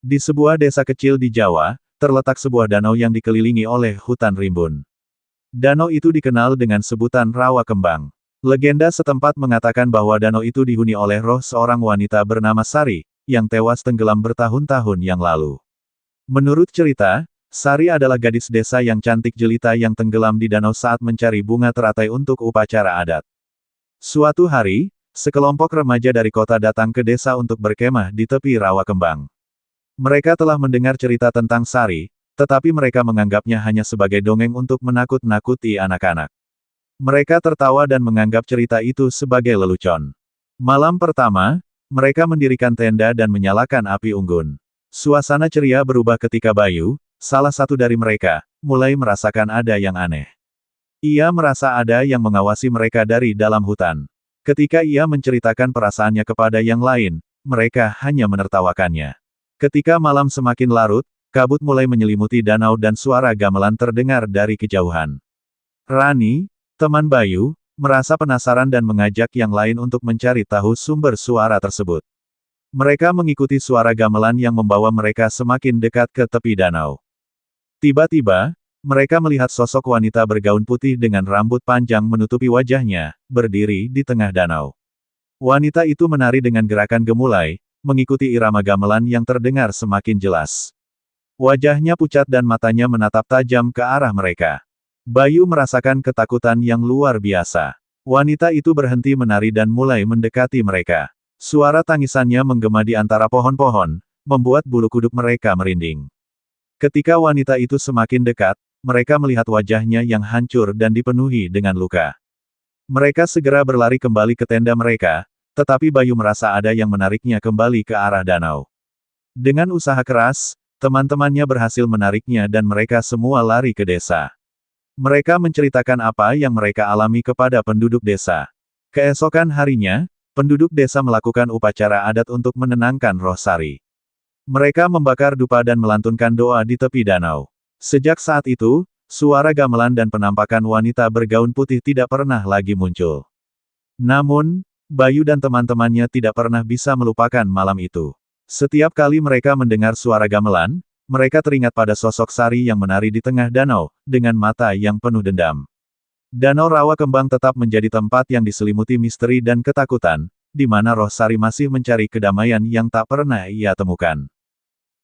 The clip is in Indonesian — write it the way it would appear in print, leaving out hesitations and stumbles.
Di sebuah desa kecil di Jawa, terletak sebuah danau yang dikelilingi oleh hutan rimbun. Danau itu dikenal dengan sebutan Rawa Kembang. Legenda setempat mengatakan bahwa danau itu dihuni oleh roh seorang wanita bernama Sari, yang tewas tenggelam bertahun-tahun yang lalu. Menurut cerita, Sari adalah gadis desa yang cantik jelita yang tenggelam di danau saat mencari bunga teratai untuk upacara adat. Suatu hari, sekelompok remaja dari kota datang ke desa untuk berkemah di tepi Rawa Kembang. Mereka telah mendengar cerita tentang Sari, tetapi mereka menganggapnya hanya sebagai dongeng untuk menakut-nakuti anak-anak. Mereka tertawa dan menganggap cerita itu sebagai lelucon. Malam pertama, mereka mendirikan tenda dan menyalakan api unggun. Suasana ceria berubah ketika Bayu, salah satu dari mereka, mulai merasakan ada yang aneh. Ia merasa ada yang mengawasi mereka dari dalam hutan. Ketika ia menceritakan perasaannya kepada yang lain, mereka hanya menertawakannya. Ketika malam semakin larut, kabut mulai menyelimuti danau dan suara gamelan terdengar dari kejauhan. Rani, teman Bayu, merasa penasaran dan mengajak yang lain untuk mencari tahu sumber suara tersebut. Mereka mengikuti suara gamelan yang membawa mereka semakin dekat ke tepi danau. Tiba-tiba, mereka melihat sosok wanita bergaun putih dengan rambut panjang menutupi wajahnya, berdiri di tengah danau. Wanita itu menari dengan gerakan gemulai, mengikuti irama gamelan yang terdengar semakin jelas. Wajahnya pucat dan matanya menatap tajam ke arah mereka. Bayu merasakan ketakutan yang luar biasa. Wanita itu berhenti menari dan mulai mendekati mereka. Suara tangisannya menggema di antara pohon-pohon, membuat bulu kuduk mereka merinding. Ketika wanita itu semakin dekat, mereka melihat wajahnya yang hancur dan dipenuhi dengan luka. Mereka segera berlari kembali ke tenda mereka, tetapi Bayu merasa ada yang menariknya kembali ke arah danau. Dengan usaha keras, teman-temannya berhasil menariknya dan mereka semua lari ke desa. Mereka menceritakan apa yang mereka alami kepada penduduk desa. Keesokan harinya, penduduk desa melakukan upacara adat untuk menenangkan roh Sari. Mereka membakar dupa dan melantunkan doa di tepi danau. Sejak saat itu, suara gamelan dan penampakan wanita bergaun putih tidak pernah lagi muncul. Namun, Bayu dan teman-temannya tidak pernah bisa melupakan malam itu. Setiap kali mereka mendengar suara gamelan, mereka teringat pada sosok Sari yang menari di tengah danau, dengan mata yang penuh dendam. Danau Rawa Kembang tetap menjadi tempat yang diselimuti misteri dan ketakutan, di mana roh Sari masih mencari kedamaian yang tak pernah ia temukan.